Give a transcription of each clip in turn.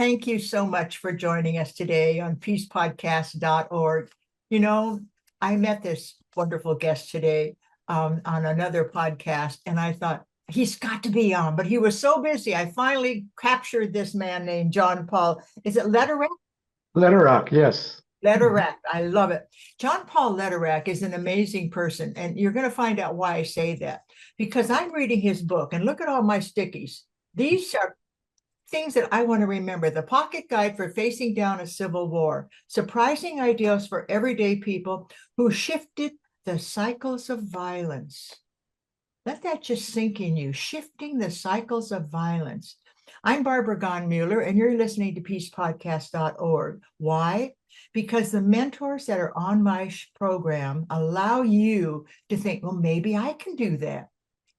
thank you so much for joining us today on peacepodcast.org. You know, I met this wonderful guest today on another podcast, and I thought, he's got to be on, but he was so busy. I finally captured this man named John Paul. Is it Lederach? Lederach, yes. Lederach. I love it. John Paul Lederach is an amazing person, and you're going to find out why I say that. Because I'm reading his book, and look at all my stickies. These are things that I want to remember. The Pocket Guide for Facing Down a Civil War. Surprising ideas for everyday people who shifted the cycles of violence. Let that just sink in you. Shifting the cycles of violence. I'm Barbara Mueller, and you're listening to peacepodcast.org. Why? Because the mentors that are on my program allow you to think, well, maybe I can do that.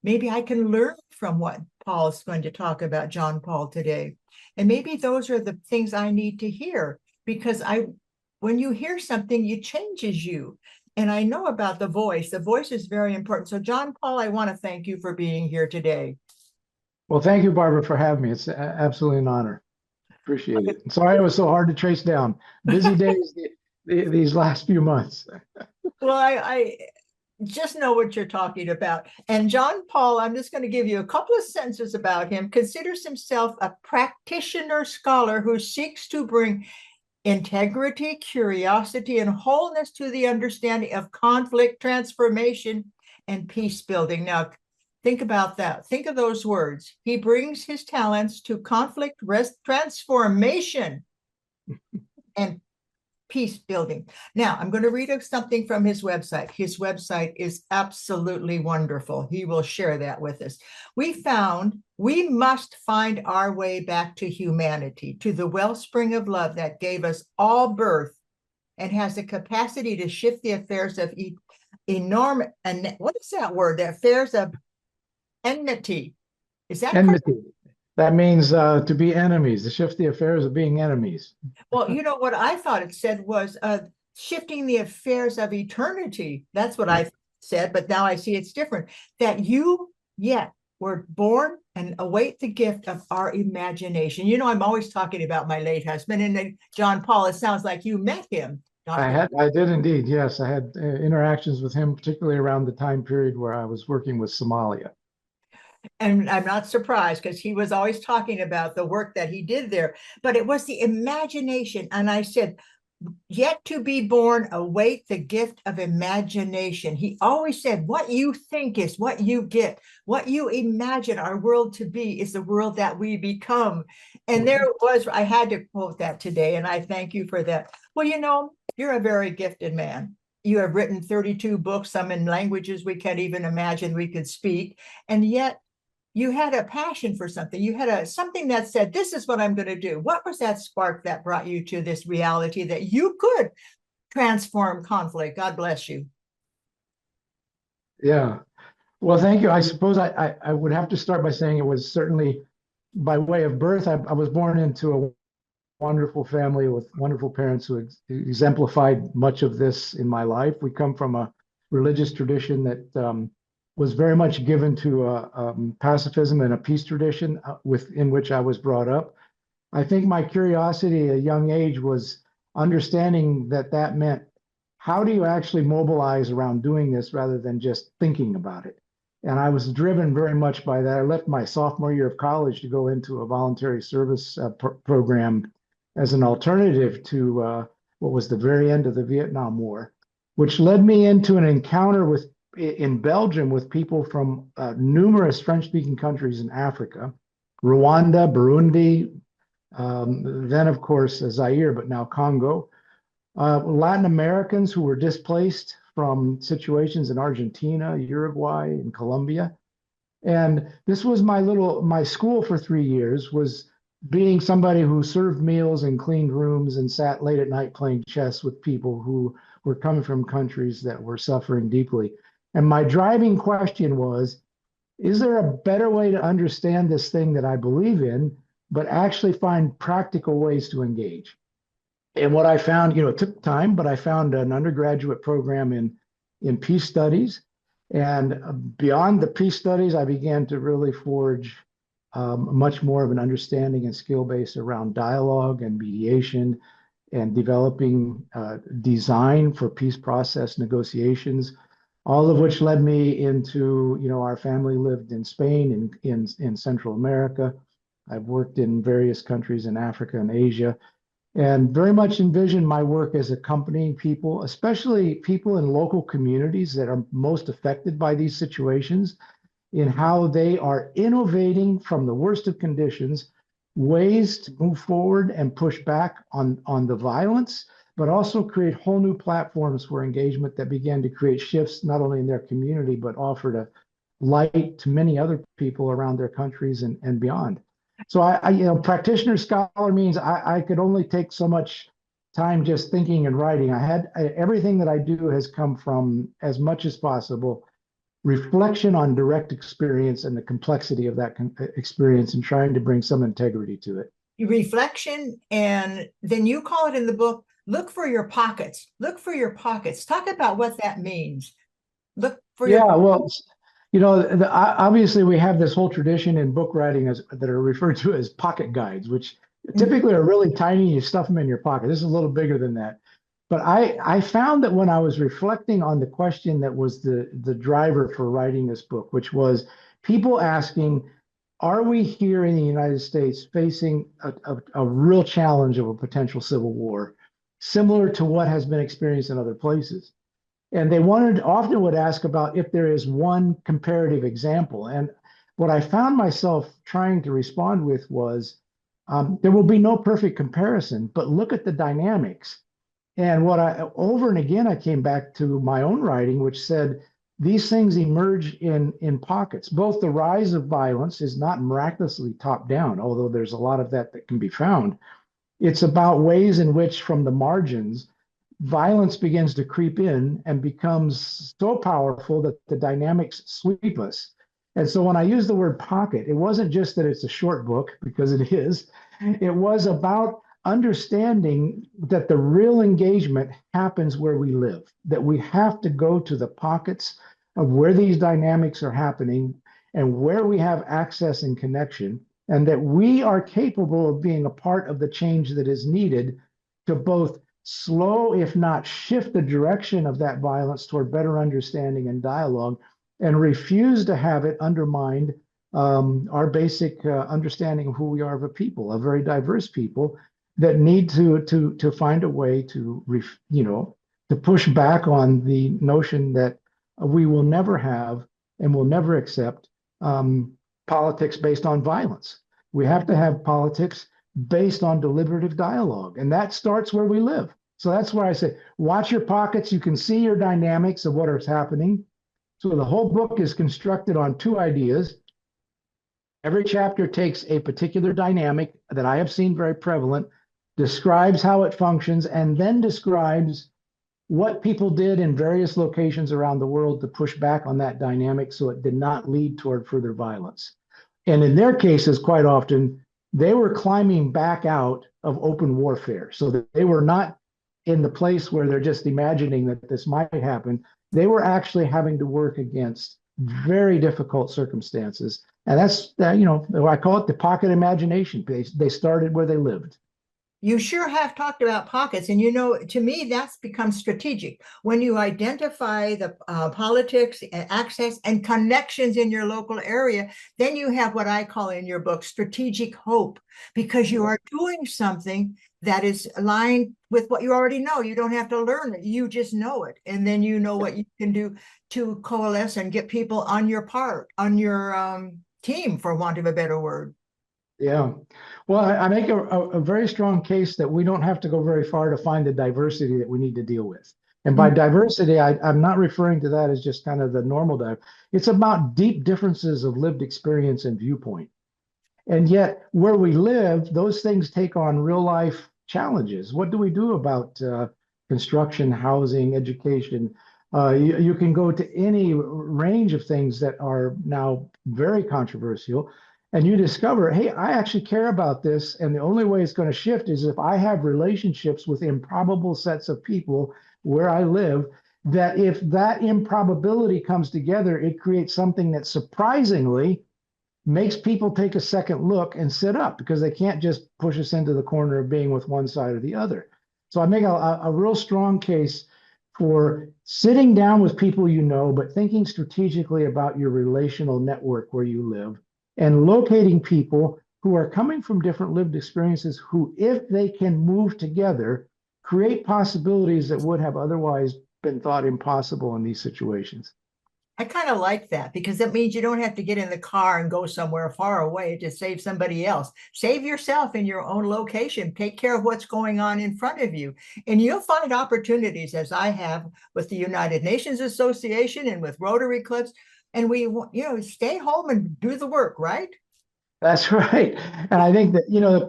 Maybe I can learn from what Paul's going to talk about, John Paul, today. And maybe those are the things I need to hear, because when you hear something, it changes you. And I know about the voice. The voice is very important. So, John Paul, I want to thank you for being here today. Well, thank you, Barbara, for having me. It's absolutely an honor. Appreciate it. Sorry it was so hard to trace down. Busy days these last few months. Well, I just know what you're talking about. And John Paul, I'm just going to give you a couple of sentences about him. Considers himself a practitioner scholar who seeks to bring integrity, curiosity, and wholeness to the understanding of conflict, transformation, and peace building. Now, think about that. Think of those words. He brings his talents to conflict, transformation, and peace building. Now, I'm going to read something from his website. His website is absolutely wonderful. He will share that with us. We must find our way back to humanity, to the wellspring of love that gave us all birth and has the capacity to shift the affairs of enormous, and what is that word? The affairs of enmity. Is that enmity? Correct? That means to be enemies, to shift the affairs of being enemies. Well, you know what I thought it said was shifting the affairs of eternity. That's what I said, but now I see it's different. That you yet were born and await the gift of our imagination. You know, I'm always talking about my late husband, and John Paul. It sounds like you met him. I did indeed. Yes, I had interactions with him, particularly around the time period where I was working with Somalia. And I'm not surprised, because he was always talking about the work that he did there. But it was the imagination. And I said, yet to be born, await the gift of imagination. He always said, what you think is what you get. What you imagine our world to be is the world that we become. And there it was. I had to quote that today, and I thank you for that. Well, you know, you're a very gifted man. You have written 32 books, some in languages we can't even imagine we could speak. And yet, you had a passion for something. You had something that said, this is what I'm going to do. What was that spark that brought you to this reality that you could transform conflict? God bless you. Yeah. Well, thank you. I suppose I would have to start by saying it was certainly by way of birth. I was born into a wonderful family with wonderful parents who exemplified much of this in my life. We come from a religious tradition that was very much given to pacifism and a peace tradition in which I was brought up. I think my curiosity at a young age was understanding that meant, how do you actually mobilize around doing this rather than just thinking about it? And I was driven very much by that. I left my sophomore year of college to go into a voluntary service program as an alternative to what was the very end of the Vietnam War, which led me into an encounter in Belgium with people from numerous French-speaking countries in Africa, Rwanda, Burundi, then of course Zaire, but now Congo, Latin Americans who were displaced from situations in Argentina, Uruguay, and Colombia. And this was my school for 3 years, was being somebody who served meals and cleaned rooms and sat late at night playing chess with people who were coming from countries that were suffering deeply. And my driving question was, is there a better way to understand this thing that I believe in, but actually find practical ways to engage? And what I found, it took time, but I found an undergraduate program in peace studies. And beyond the peace studies, I began to really forge much more of an understanding and skill base around dialogue and mediation and developing design for peace process negotiations, all of which led me into, our family lived in Spain and in Central America. I've worked in various countries in Africa and Asia, and very much envision my work as accompanying people, especially people in local communities that are most affected by these situations, in how they are innovating from the worst of conditions, ways to move forward and push back on the violence, but also create whole new platforms for engagement that began to create shifts not only in their community, but offered a light to many other people around their countries and beyond. So practitioner scholar means I could only take so much time just thinking and writing. Everything that I do has come from, as much as possible, reflection on direct experience and the complexity of that experience and trying to bring some integrity to it. Reflection, and then you call it in the book, look for your pockets. Look for your pockets. Talk about what that means. Look for your pockets. Well, obviously we have this whole tradition in book writing that are referred to as pocket guides, which typically are really tiny. You stuff them in your pocket. This is a little bigger than that. But I found that when I was reflecting on the question that was the driver for writing this book, which was people asking, are we here in the United States facing a real challenge of a potential civil war, similar to what has been experienced in other places? And they often would ask about if there is one comparative example. And what I found myself trying to respond with was, there will be no perfect comparison, but look at the dynamics. And over and again, I came back to my own writing, which said these things emerge in pockets. Both the rise of violence is not miraculously top down, although there's a lot of that can be found. It's about ways in which, from the margins, violence begins to creep in and becomes so powerful that the dynamics sweep us. And so when I use the word pocket, it wasn't just that it's a short book, because it is. It was about understanding that the real engagement happens where we live, that we have to go to the pockets of where these dynamics are happening and where we have access and connection, and that we are capable of being a part of the change that is needed to both slow, if not shift the direction of that violence toward better understanding and dialogue, and refuse to have it undermined our basic understanding of who we are as a people, a very diverse people that need to find a way to push back on the notion that we will never have and will never accept politics based on violence. We have to have politics based on deliberative dialogue, and that starts where we live. So that's why I say, watch your pockets. You can see your dynamics of what is happening. So the whole book is constructed on two ideas. Every chapter takes a particular dynamic that I have seen very prevalent, describes how it functions, and then describes what people did in various locations around the world to push back on that dynamic so it did not lead toward further violence. And in their cases, quite often, they were climbing back out of open warfare. So that they were not in the place where they're just imagining that this might happen. They were actually having to work against very difficult circumstances. And that's, I call it the pocket imagination. They started where they lived. You sure have talked about pockets. And, to me, that's become strategic. When you identify the politics, access, and connections in your local area, then you have what I call in your book strategic hope, because you are doing something that is aligned with what you already know. You don't have to learn it. You just know it. And then you know what you can do to coalesce and get people on your team, for want of a better word. Yeah. Well, I make a very strong case that we don't have to go very far to find the diversity that we need to deal with. And by diversity, I'm not referring to that as just kind of the normal It's about deep differences of lived experience and viewpoint. And yet, where we live, those things take on real life challenges. What do we do about construction, housing, education? You can go to any range of things that are now very controversial. And you discover, hey, I actually care about this. And the only way it's going to shift is if I have relationships with improbable sets of people where I live, that if that improbability comes together, it creates something that surprisingly makes people take a second look and sit up because they can't just push us into the corner of being with one side or the other. So I make a real strong case for sitting down with people you know, but thinking strategically about your relational network where you live and locating people who are coming from different lived experiences who, if they can move together, create possibilities that would have otherwise been thought impossible in these situations. I kind of like that because that means you don't have to get in the car and go somewhere far away to save somebody else. Save yourself in your own location. Take care of what's going on in front of you. And you'll find opportunities, as I have with the United Nations Association and with Rotary clubs. And we, stay home and do the work, right? That's right. And I think that,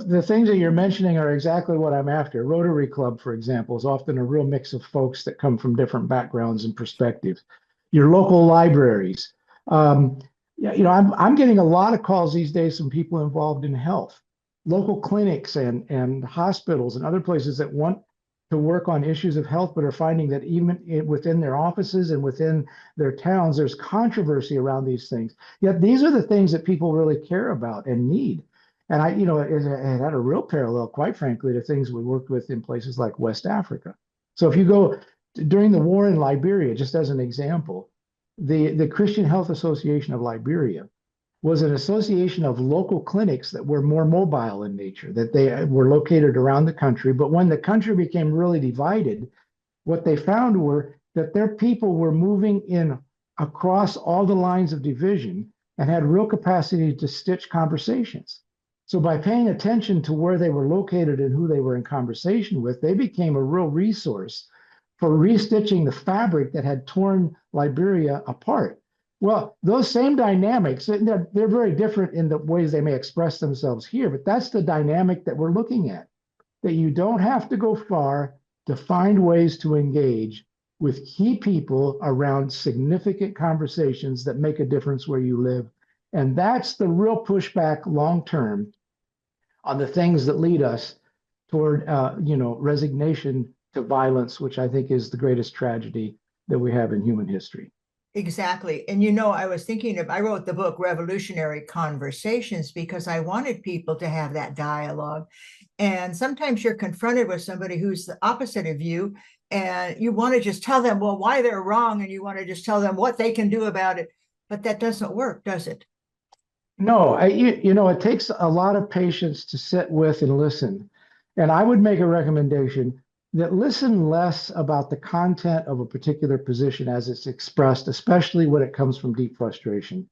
the things that you're mentioning are exactly what I'm after. Rotary Club, for example, is often a real mix of folks that come from different backgrounds and perspectives. Your local libraries. Yeah, I'm getting a lot of calls these days from people involved in health, local clinics and hospitals and other places that want to work on issues of health, but are finding that even within their offices and within their towns, there's controversy around these things. Yet these are the things that people really care about and need. And it had a real parallel, quite frankly, to things we worked with in places like West Africa. So if you go during the war in Liberia, just as an example, the Christian Health Association of Liberia was an association of local clinics that were more mobile in nature, that they were located around the country. But when the country became really divided, what they found were that their people were moving in across all the lines of division and had real capacity to stitch conversations. So by paying attention to where they were located and who they were in conversation with, they became a real resource for restitching the fabric that had torn Liberia apart. Well, those same dynamics, they're very different in the ways they may express themselves here, but that's the dynamic that we're looking at, that you don't have to go far to find ways to engage with key people around significant conversations that make a difference where you live. And that's the real pushback long term on the things that lead us toward, resignation to violence, which I think is the greatest tragedy that we have in human history. Exactly. And I was thinking I wrote the book Revolutionary Conversations because I wanted people to have that dialogue. And sometimes you're confronted with somebody who's the opposite of you, and you want to just tell them, well, why they're wrong, and you want to just tell them what they can do about it. But that doesn't work, does it? No, it takes a lot of patience to sit with and listen. And I would make a recommendation that listen less about the content of a particular position as it's expressed, especially when it comes from deep frustration.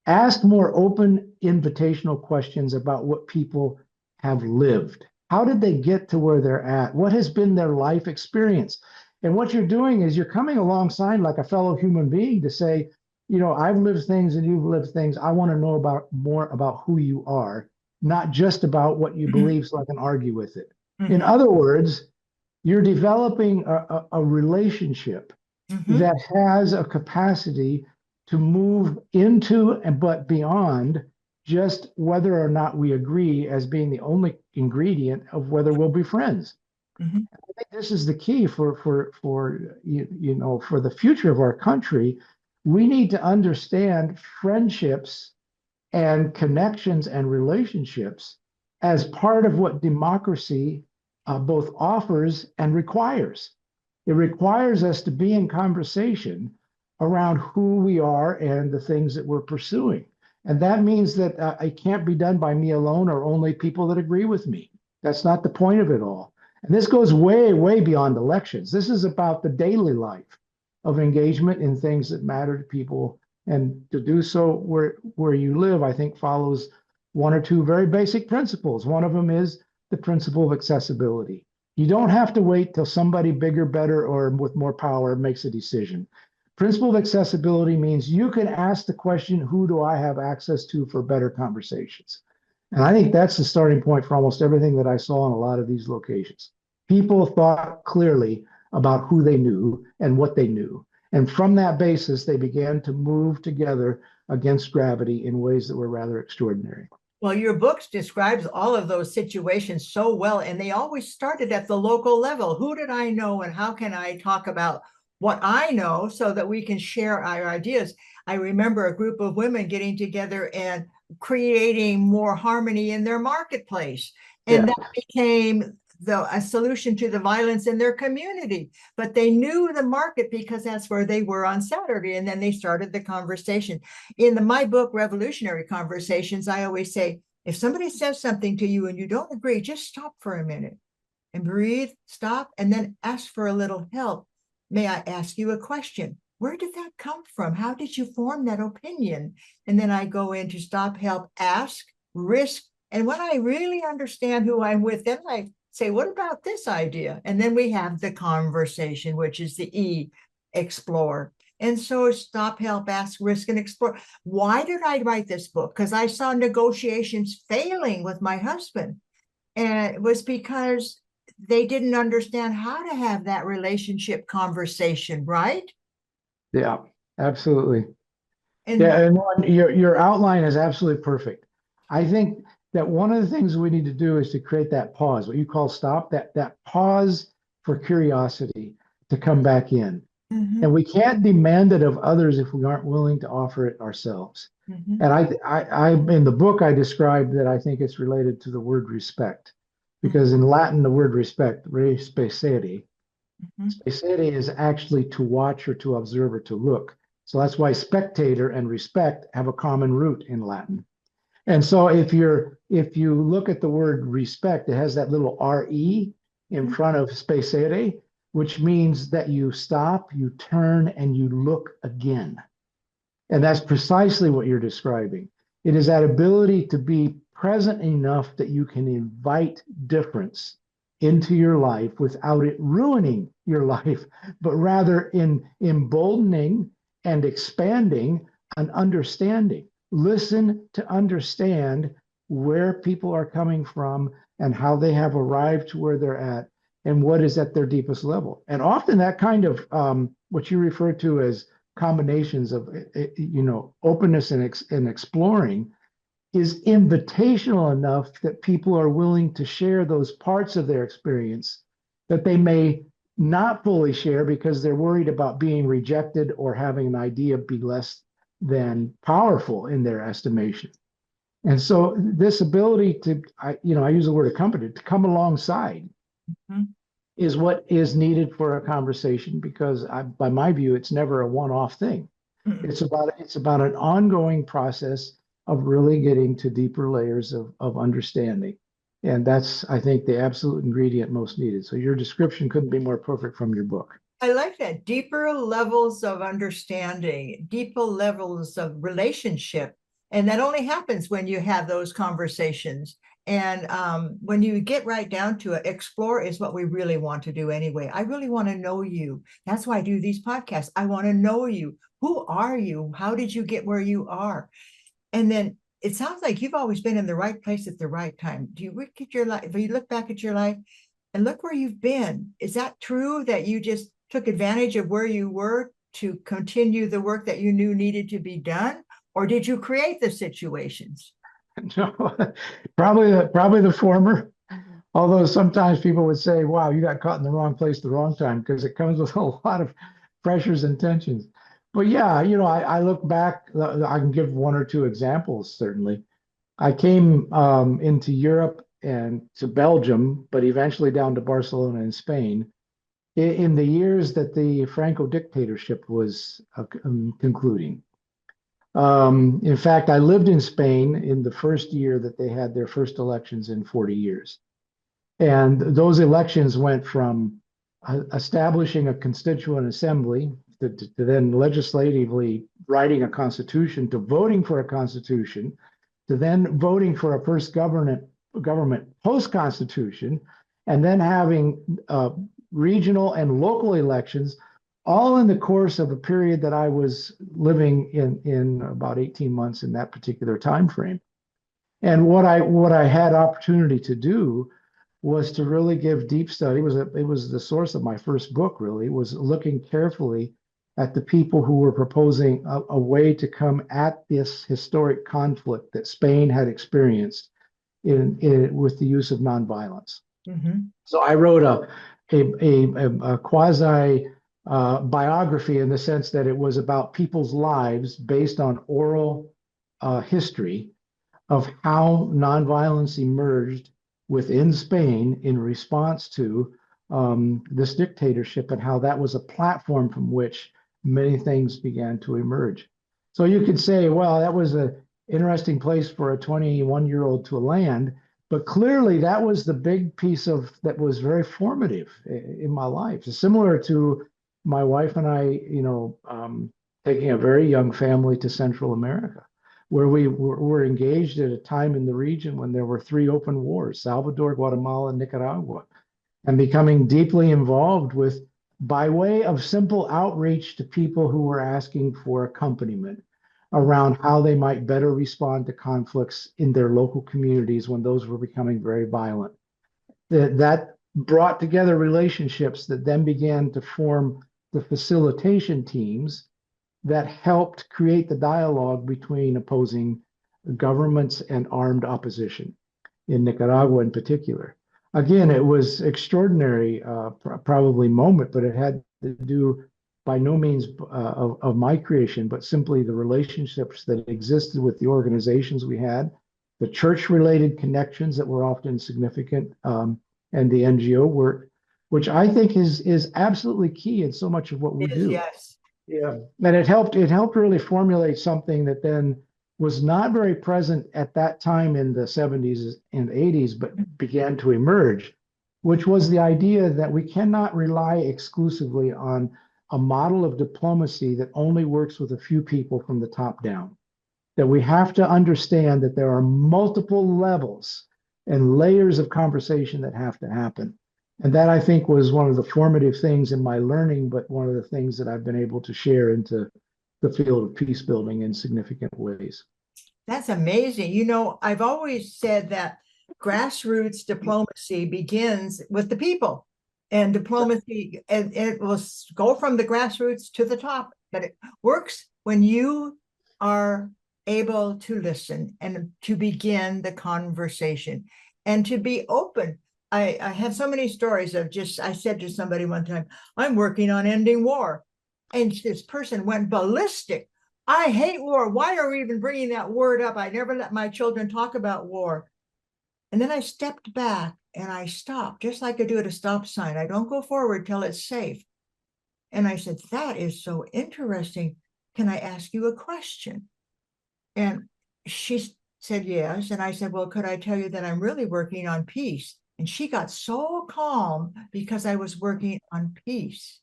Ask more open, invitational questions about what people have lived. How did they get to where they're at? What has been their life experience? And what you're doing is you're coming alongside like a fellow human being to say, I've lived things and you've lived things. I want to know more about who you are, not just about what you believe so I can argue with it. In Mhm. other words, you're developing a relationship Mhm. that has a capacity to move into and but beyond just whether or not we agree as being the only ingredient of whether we'll be friends. Mhm. I think this is the key for the future of our country. We need to understand friendships and connections and relationships as part of what democracy both offers and requires. It requires us to be in conversation around who we are and the things that we're pursuing. And that means that it can't be done by me alone or only people that agree with me. That's not the point of it all. And this goes way, way beyond elections. This is about the daily life of engagement in things that matter to people. And to do so where you live, I think follows one or two very basic principles. One of them is the principle of accessibility. You don't have to wait till somebody bigger, better, or with more power makes a decision. Principle of accessibility means you can ask the question, who do I have access to for better conversations? And I think that's the starting point for almost everything that I saw in a lot of these locations. People thought clearly about who they knew and what they knew. And from that basis, they began to move together against gravity in ways that were rather extraordinary. Well, your books describes all of those situations so well, and they always started at the local level. Who did I know, and how can I talk about what I know so that we can share our ideas? I remember a group of women getting together and creating more harmony in their marketplace. And Yeah. that became a solution to the violence in their community. But they knew the market because that's where they were on Saturday. And then they started the conversation. In my book, Revolutionary Conversations, I always say, if somebody says something to you and you don't agree, just stop for a minute and breathe, stop, and then ask for a little help. May I ask you a question? Where did that come from? How did you form that opinion? And then I go into stop, help, ask, risk. And when I really understand who I'm with, then I say, what about this idea? And then we have the conversation, which is the E, explore. And so stop, help, ask, risk, and explore. Why did I write this book? Because I saw negotiations failing with my husband. And it was because they didn't understand how to have that relationship conversation, right? Yeah, absolutely. Yeah, And and your outline is absolutely perfect. I think that one of the things we need to do is to create that pause, what you call stop, that pause for curiosity to come back in. mhm, And we can't demand it of others if we aren't willing to offer it ourselves. mhm, And I in the book I described that I think it's related to the word respect, because in Latin the word respect, re specere, mhm, specere is actually to watch or to observe or to look. So that's why spectator and respect have a common root in Latin. And so if you look at the word respect, it has that little re in mhm. front of spacere, which means that you stop, you turn, and you look again. And that's precisely what you're describing. It is that ability to be present enough that you can invite difference into your life without it ruining your life, but rather in emboldening and expanding an understanding. Listen to understand where people are coming from and how they have arrived to where they're at and what is at their deepest level. And often that kind of what you refer to as combinations of openness and exploring is invitational enough that people are willing to share those parts of their experience that they may not fully share because they're worried about being rejected or having an idea be less than powerful in their estimation. And so this ability to, I use the word accompany, to come alongside Mhm. is what is needed for a conversation because by my view, it's never a one-off thing. Mhm. It's about an ongoing process of really getting to deeper layers of understanding. And that's, I think, the absolute ingredient most needed. So your description couldn't be more perfect from your book. I like that. Deeper levels of understanding, deeper levels of relationship. And that only happens when you have those conversations. And when you get right down to it, explore is what we really want to do anyway. I really want to know you. That's why I do these podcasts. I want to know you. Who are you? How did you get where you are? And then it sounds like you've always been in the right place at the right time. Do you look at your life? Do you look back at your life and look where you've been? Is that true that you just took advantage of where you were to continue the work that you knew needed to be done? Or did you create the situations? No, probably the former. Although sometimes people would say, wow, you got caught in the wrong place at the wrong time because it comes with a lot of pressures and tensions. But yeah, I look back, I can give one or two examples, certainly. I came into Europe and to Belgium, but eventually down to Barcelona and Spain in the years that the Franco dictatorship was concluding. In fact, I lived in Spain in the first year that they had their first elections in 40 years. And those elections went from establishing a constituent assembly to then legislatively writing a constitution to voting for a constitution to then voting for a first government post constitution and then having regional and local elections all in the course of a period that I was living in about 18 months in that particular time frame. And what I had opportunity to do was to really give deep study. It was the source of my first book. Really, was looking carefully at the people who were proposing a way to come at this historic conflict that Spain had experienced with the use of nonviolence. Mhm. So I wrote a quasi biography in the sense that it was about people's lives based on oral history of how nonviolence emerged within Spain in response to this dictatorship, and how that was a platform from which many things began to emerge. So you could say, well, that was an interesting place for a 21-year-old to land, but clearly that was the big piece of that was very formative in my life. It's similar to my wife and I, taking a very young family to Central America, where we were engaged at a time in the region when there were three open wars: Salvador, Guatemala, and Nicaragua, and becoming deeply involved with, by way of simple outreach to people who were asking for accompaniment around how they might better respond to conflicts in their local communities when those were becoming very violent. That brought together relationships that then began to form the facilitation teams that helped create the dialogue between opposing governments and armed opposition in Nicaragua in particular. Again, it was extraordinary, probably moment, but it had to do by no means of my creation, but simply the relationships that existed with the organizations we had, the church-related connections that were often significant, and the NGO work, which I think is absolutely key in so much of what we do. Yes. Yeah, and it helped really formulate something that then was not very present at that time in the 70s and 80s, but began to emerge, which was the idea that we cannot rely exclusively on a model of diplomacy that only works with a few people from the top down. That we have to understand that there are multiple levels and layers of conversation that have to happen. And that, I think, was one of the formative things in my learning, but one of the things that I've been able to share into the field of peace building in significant ways. That's amazing. I've always said that grassroots diplomacy begins with the people, and diplomacy, and it will go from the grassroots to the top, but it works when you are able to listen and to begin the conversation and to be open. I have so many stories of I said to somebody one time, I'm working on ending war. And this person went ballistic. I hate war. Why are we even bringing that word up? I never let my children talk about war. And then I stepped back and I stopped, just like I do at a stop sign. I don't go forward till it's safe. And I said, that is so interesting. Can I ask you a question? And she said, yes. And I said, well, could I tell you that I'm really working on peace? And she got so calm because I was working on peace.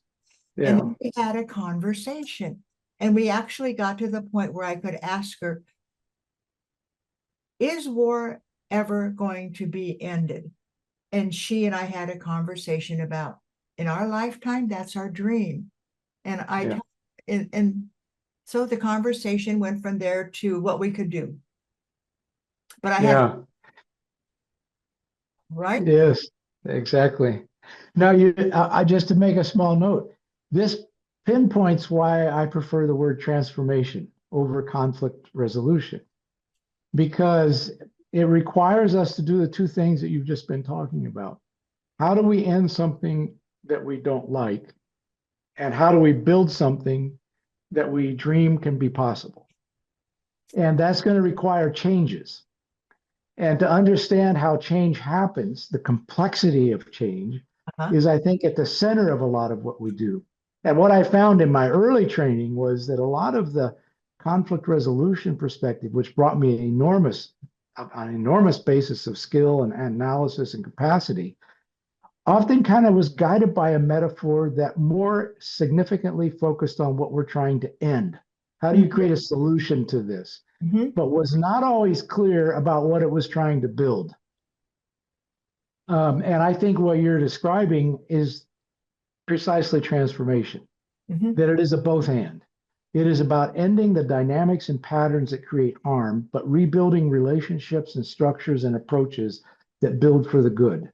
Yeah. And then we had a conversation. And we actually got to the point where I could ask her, is war ever going to be ended? And she and I had a conversation about, in our lifetime, that's our dream. And and so the conversation went from there to what we could do. But I had, right? Yes, exactly. Now, I just to make a small note, this pinpoints why I prefer the word transformation over conflict resolution, because it requires us to do the two things that you've just been talking about. How do we end something that we don't like? And how do we build something that we dream can be possible? And that's going to require changes. And to understand how change happens, the complexity of change is, I think, at the center of a lot of what we do. And what I found in my early training was that a lot of the conflict resolution perspective, which brought me an enormous basis of skill and analysis and capacity, often kind of was guided by a metaphor that more significantly focused on what we're trying to end. How do you create a solution to this? But was not always clear about what it was trying to build. And I think what you're describing is precisely transformation, that it is a both and. It is about ending the dynamics and patterns that create harm, but rebuilding relationships and structures and approaches that build for the good.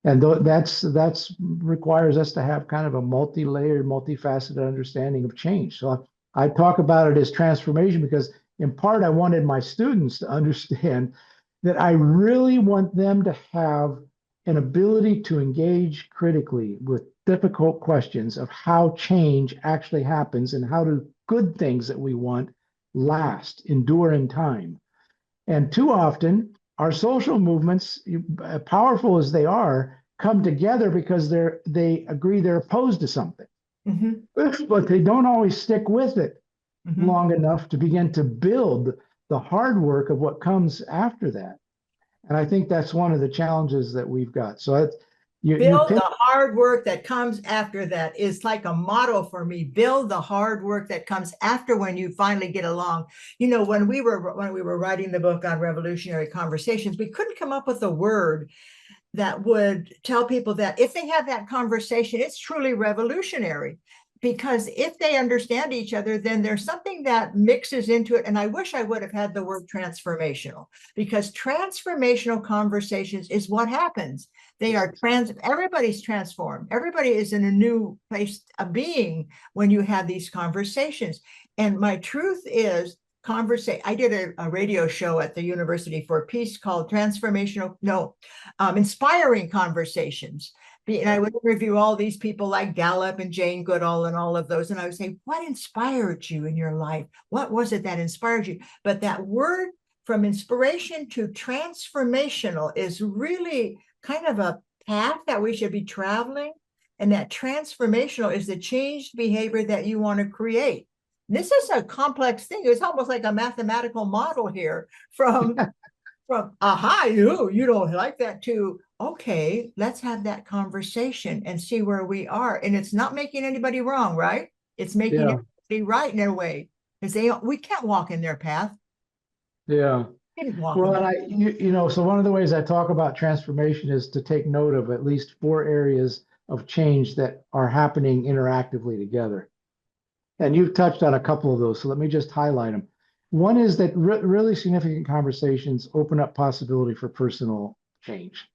And that's requires us to have kind of a multi-layered, multifaceted understanding of change. So I talk about it as transformation because in part, I wanted my students to understand that I really want them to have an ability to engage critically with difficult questions of how change actually happens and how do good things that we want last, endure in time. And too often, our social movements, powerful as they are, come together because they agree they're opposed to something, Mhm, but they don't always stick with it mhm. long enough to begin to build the hard work of what comes after that. And I think that's one of the challenges that we've got. So you Build pick, the hard work that comes after that is like a motto for me. Build the hard work that comes after when you finally get along. You know, when we were writing the book on revolutionary conversations, we couldn't come up with a word that would tell people that if they have that conversation, it's truly revolutionary. Because if they understand each other, then there's something that mixes into it. And I wish I would have had the word transformational, because transformational conversations is what happens. Everybody's transformed. Everybody is in a new place of being when you have these conversations. And my truth is, I did a radio show at the University for Peace called Inspiring Conversations. And I would interview all these people like Gallup and Jane Goodall and all of those. And I would say, what inspired you in your life? What was it that inspired you? But that word from inspiration to transformational is really kind of a path that we should be traveling. And that transformational is the changed behavior that you want to create. This is a complex thing. It's almost like a mathematical model here from aha, you don't like that, to okay, let's have that conversation and see where we are. And it's not making anybody wrong, right? It's making yeah, everybody right in a way, because we can't walk in their path. yeah. Didn't walk in Well, their. and so one of the ways I talk about transformation is to take note of at least four areas of change that are happening interactively together. And you've touched on a couple of those, so let me just highlight them. One is that really significant conversations open up possibility for personal change.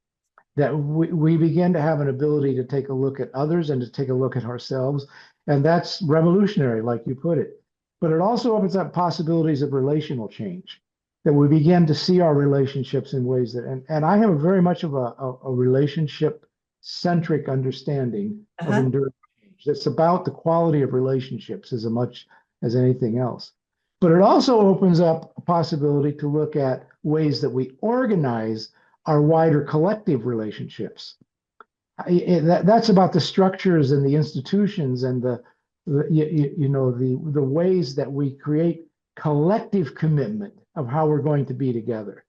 That we begin to have an ability to take a look at others and to take a look at ourselves. And that's revolutionary, like you put it. But it also opens up possibilities of relational change, that we begin to see our relationships in ways that, and I have a very much of a relationship centric understanding of Uh-huh. enduring change. It's about the quality of relationships as much as anything else. But it also opens up a possibility to look at ways that we organize our wider collective relationships. That's about the structures and the institutions and the ways that we create collective commitment of how we're going to be together.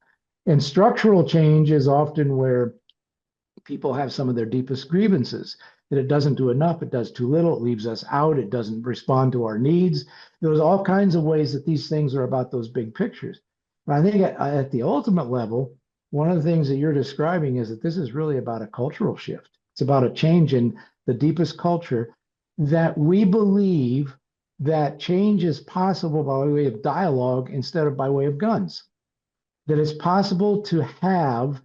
And structural change is often where people have some of their deepest grievances, that it doesn't do enough, it does too little, it leaves us out, it doesn't respond to our needs. There's all kinds of ways that these things are about those big pictures. But I think at the ultimate level, one of the things that you're describing is that this is really about a cultural shift. It's about a change in the deepest culture, that we believe that change is possible by way of dialogue instead of by way of guns. That it's possible to have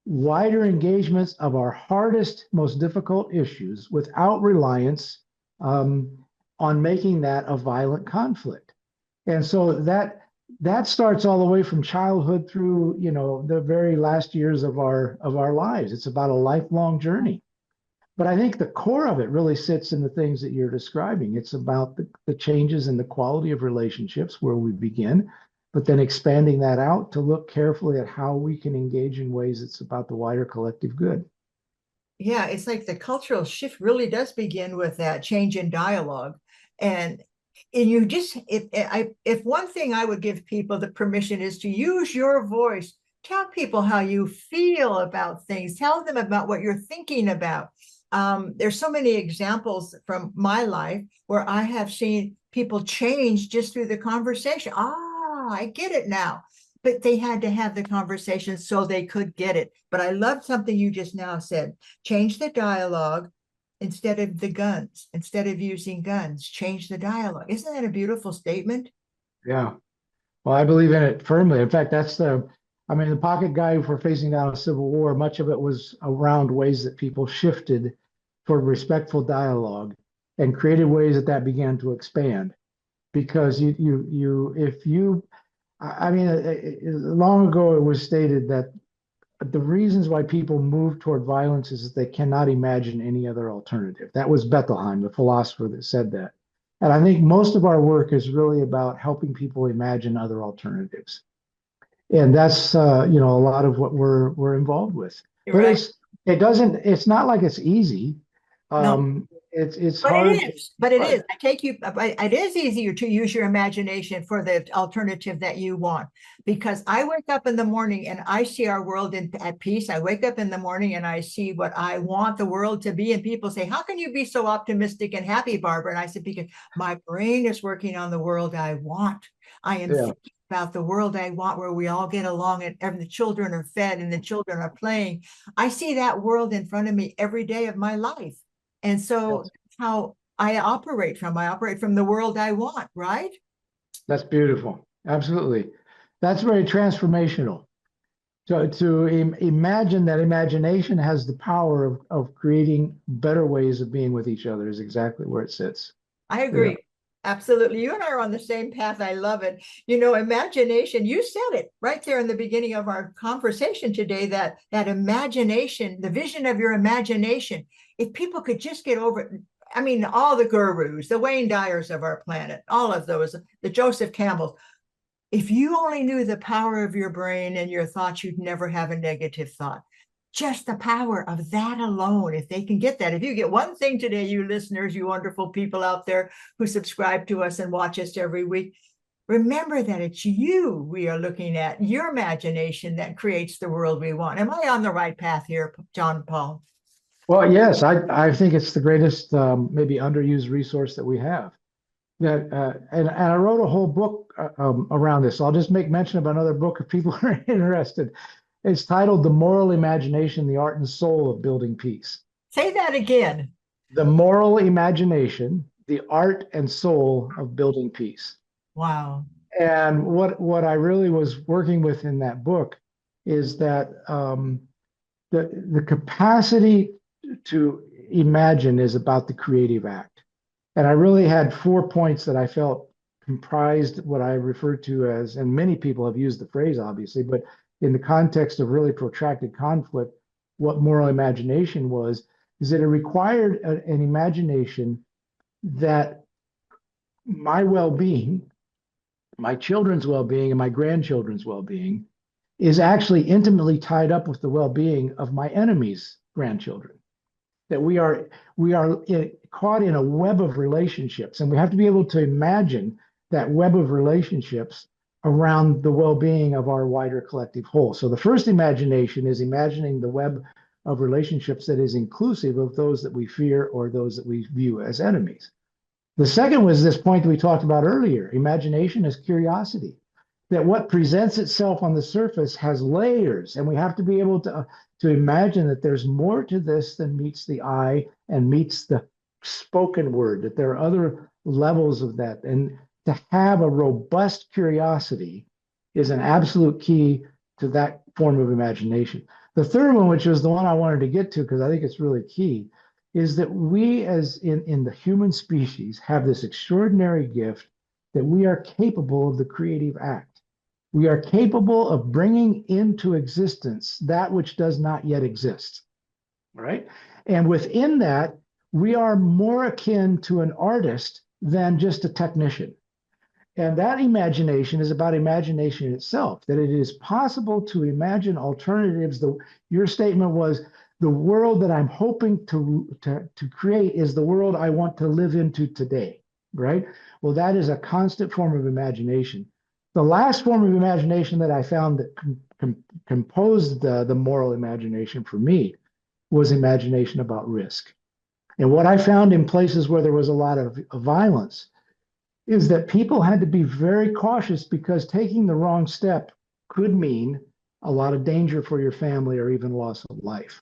wider engagements of our hardest, most difficult issues without reliance on making that a violent conflict. And so that starts all the way from childhood through, the very last years of our lives. It's about a lifelong journey. But I think the core of it really sits in the things that you're describing. It's about the changes in the quality of relationships where we begin, but then expanding that out to look carefully at how we can engage in ways that's about the wider collective good. Yeah, it's like the cultural shift really does begin with that change in dialogue. And you just if one thing I would give people the permission is to use your voice. Tell people how you feel about things. Tell them about what you're thinking about. There's so many examples from my life where I have seen people change just through the conversation. Ah, I get it now. But they had to have the conversation so they could get it. But I love something you just now said. Change the dialogue instead of the guns, instead of using guns, change the dialogue. Isn't that a beautiful statement? Yeah. Well, I believe in it firmly. In fact, the pocket guide for facing down a civil war, much of it was around ways that people shifted toward respectful dialogue and created ways that began to expand. Because if you, long ago it was stated that the reasons why people move toward violence is that they cannot imagine any other alternative. That was Bettelheim, the philosopher that said that. And I think most of our work is really about helping people imagine other alternatives. And that's a lot of what we're involved with. You're But right. it's not like it's easy. No. It's But it hard. is, but it Right. is. I take you, it is easier to use your imagination for the alternative that you want. Because I wake up in the morning and I see our world at peace. I wake up in the morning and I see what I want the world to be. And people say, how can you be so optimistic and happy, Barbara? And I said, because my brain is working on the world I want. I am Yeah. thinking about the world I want where we all get along and the children are fed and the children are playing. I see that world in front of me every day of my life. And so how I operate from. I operate from the world I want, right? That's beautiful. Absolutely. That's very transformational. So to imagine that imagination has the power of creating better ways of being with each other is exactly where it sits. I Yeah. agree. Absolutely. You and I are on the same path. I love it. Imagination, you said it right there in the beginning of our conversation today, that imagination, the vision of your imagination, if people could just get over it. I mean, all the gurus, the Wayne Dyers of our planet, all of those, the Joseph Campbells, if you only knew the power of your brain and your thoughts, you'd never have a negative thought. Just the power of that alone, if they can get that. If you get one thing today, you listeners, you wonderful people out there who subscribe to us and watch us every week, remember that it's you we are looking at, your imagination that creates the world we want. Am I on the right path here, John Paul? Well, yes, I think it's the greatest, maybe underused resource that we have. And I wrote a whole book around this. So I'll just make mention of another book if people are interested. It's titled The Moral Imagination, the Art and Soul of Building Peace. Say that again. The Moral Imagination, the Art and Soul of Building Peace. Wow. And what I really was working with in that book is that the capacity to imagine is about the creative act. And I really had 4 points that I felt comprised what I refer to as, and many people have used the phrase obviously, but in the context of really protracted conflict, what moral imagination was, is that it required an imagination that my well-being, my children's well-being, and my grandchildren's well-being is actually intimately tied up with the well-being of my enemies' grandchildren. That we are caught in a web of relationships, and we have to be able to imagine that web of relationships around the well-being of our wider collective whole. So the first imagination is imagining the web of relationships that is inclusive of those that we fear or those that we view as enemies. The second was this point that we talked about earlier. Imagination is curiosity, that what presents itself on the surface has layers, and we have to be able to imagine that there's more to this than meets the eye and meets the spoken word, that there are other levels of that. And to have a robust curiosity is an absolute key to that form of imagination. The third one, which is the one I wanted to get to because I think it's really key, is that we as in the human species have this extraordinary gift that we are capable of the creative act. We are capable of bringing into existence that which does not yet exist, right? And within that, we are more akin to an artist than just a technician. And that imagination is about imagination itself, that it is possible to imagine alternatives. Your statement was, the world that I'm hoping to create is the world I want to live into today, right? Well, that is a constant form of imagination. The last form of imagination that I found that composed the moral imagination for me was imagination about risk. And what I found in places where there was a lot of violence is that people had to be very cautious because taking the wrong step could mean a lot of danger for your family or even loss of life.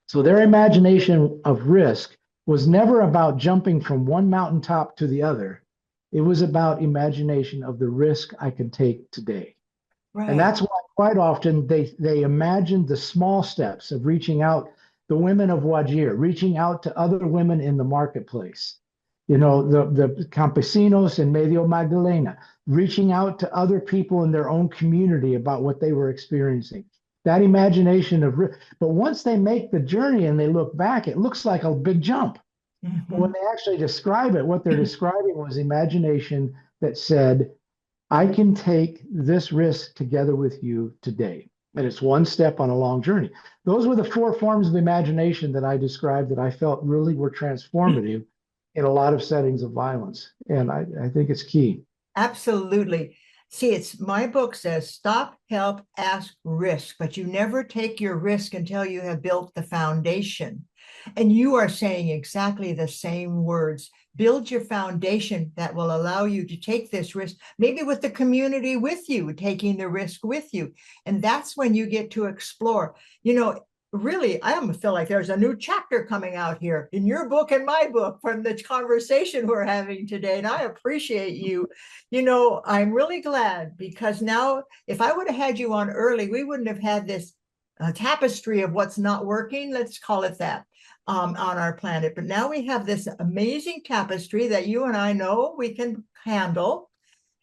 So their imagination of risk was never about jumping from one mountaintop to the other. It was about imagination of the risk I can take today. And Right. that's why quite often they imagined the small steps of reaching out, the women of Wajir, reaching out to other women in the marketplace. The campesinos in Medio Magdalena, reaching out to other people in their own community about what they were experiencing. That imagination of, but once they make the journey and they look back, it looks like a big jump. But when Mhm. they actually describe it, what they're describing was imagination that said, I can take this risk together with you today. And it's one step on a long journey. Those were the four forms of imagination that I described that I felt really were transformative in a lot of settings of violence. And I think it's key. Absolutely. See, it's my book says stop, help, ask, risk, but you never take your risk until you have built the foundation. And you are saying exactly the same words. Build your foundation that will allow you to take this risk, maybe with the community with you, taking the risk with you. And that's when you get to explore. You know, really, I almost feel like there's a new chapter coming out here in your book and my book from the conversation we're having today. And I appreciate you. You know, I'm really glad because now, if I would have had you on early, we wouldn't have had this tapestry of what's not working. Let's call it that. On our planet. But now we have this amazing tapestry that you and I know we can handle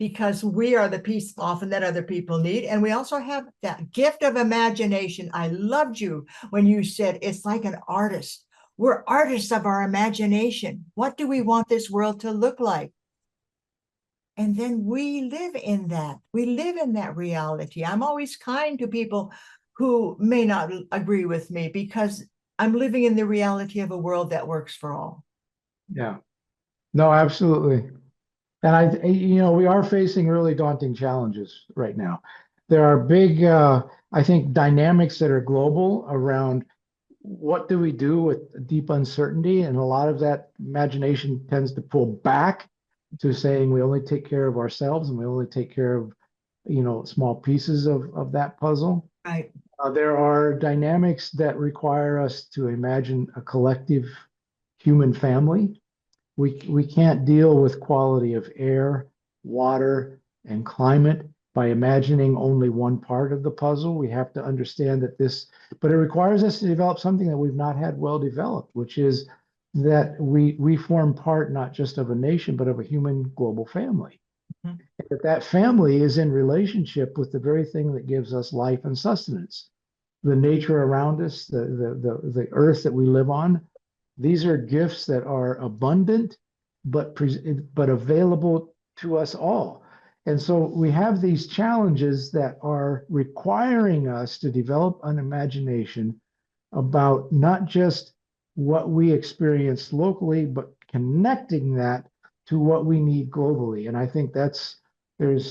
because we are the piece often that other people need. And we also have that gift of imagination. I loved you when you said it's like an artist. We're artists of our imagination. What do we want this world to look like? And then we live in that. We live in that reality. I'm always kind to people who may not agree with me because I'm living in the reality of a world that works for all. Yeah. No, absolutely. And we are facing really daunting challenges right now. There are big, I think, dynamics that are global around what do we do with deep uncertainty, and a lot of that imagination tends to pull back to saying we only take care of ourselves and we only take care of, small pieces of that puzzle. Right. There are dynamics that require us to imagine a collective human family. We can't deal with quality of air, water, and climate by imagining only one part of the puzzle. We have to understand that but it requires us to develop something that we've not had well developed, which is that we form part not just of a nation, but of a human global family. Mhm. That family is in relationship with the very thing that gives us life and sustenance. The nature around us, the earth that we live on, these are gifts that are abundant, but available to us all. And so we have these challenges that are requiring us to develop an imagination about not just what we experience locally, but connecting that to what we need globally. And I think there's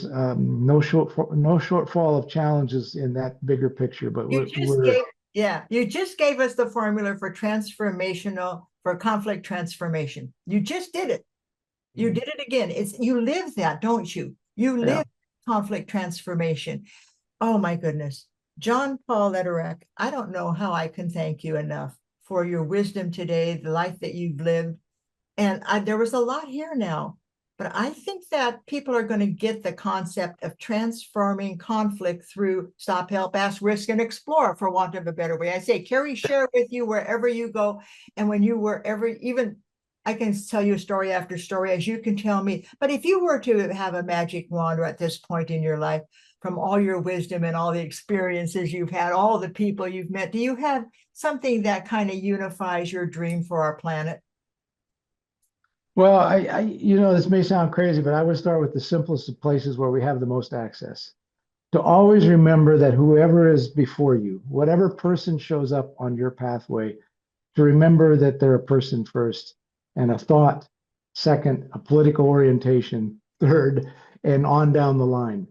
no shortfall of challenges in that bigger picture. But You just we're gave, yeah, you just gave us the formula for conflict transformation. You just did it. You did it again. You live that, don't you? You yeah. live conflict transformation. Oh my goodness. John Paul Lederach, I don't know how I can thank you enough for your wisdom today, the life that you've lived. And there was a lot here now, but I think that people are going to get the concept of transforming conflict through stop, help, ask, risk, and explore, for want of a better way. I say, carry, share with you wherever you go. And when you wherever, even I can tell you story after story as you can tell me. But if you were to have a magic wand at this point in your life, from all your wisdom and all the experiences you've had, all the people you've met, do you have something that kind of unifies your dream for our planet? Well, this may sound crazy, but I would start with the simplest of places where we have the most access. To always remember that whoever is before you, whatever person shows up on your pathway, to remember that they're a person first, and a thought second, a political orientation third, and on down the line.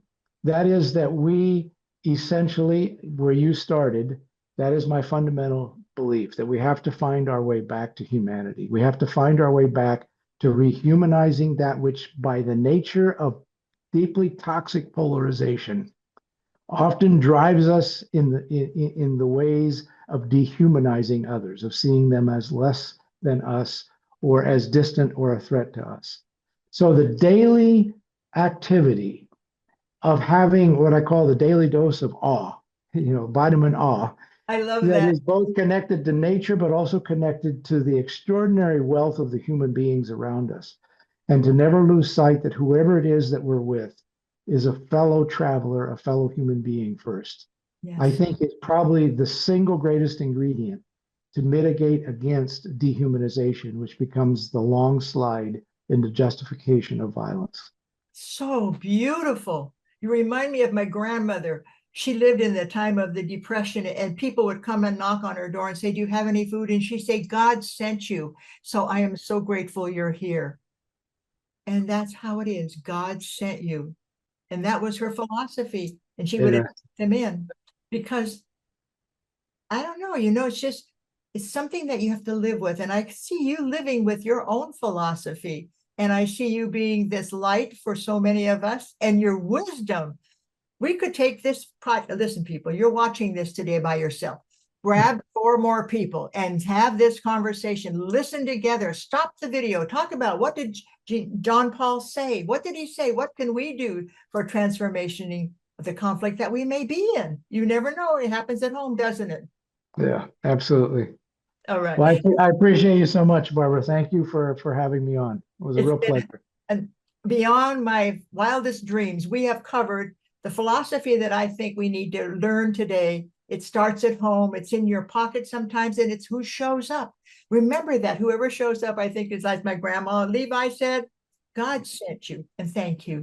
That is that we essentially, where you started, that is my fundamental belief that we have to find our way back to humanity. We have to find our way back to rehumanizing that which, by the nature of deeply toxic polarization, often drives us in the ways of dehumanizing others, of seeing them as less than us or as distant or a threat to us. So the daily activity of having what I call the daily dose of awe, vitamin awe, I love that that. is both connected to nature, but also connected to the extraordinary wealth of the human beings around us. And to never lose sight that whoever it is that we're with is a fellow traveler, a fellow human being first. I Yes. think it's probably the single greatest ingredient to mitigate against dehumanization, which becomes the long slide into justification of violence. So beautiful. You remind me of my grandmother. She lived in the time of the Depression, and people would come and knock on her door and say, "Do you have any food?" And she'd say, "God sent you. So I am so grateful you're here." And that's how it is. God sent you. And that was her philosophy. And she would Yeah, invite them in because I don't know, it's something that you have to live with. And I see you living with your own philosophy. And I see you being this light for so many of us and your wisdom. We could take this listen, people, you're watching this today by yourself. Grab 4 more people and have this conversation. Listen together. Stop the video. Talk about what did John Paul say? What did he say? What can we do for transformationing the conflict that we may be in? You never know. It happens at home, doesn't it? yeah, absolutely. All right. Well, I appreciate you so much, Barbara. Thank you for having me on. It was a It's real been pleasure. beyond my wildest dreams. We have covered the philosophy that I think we need to learn today. It starts at home. It's in your pocket sometimes, and it's who shows up. Remember that whoever shows up, I think, is like my grandma Levi said, God sent you, and thank you.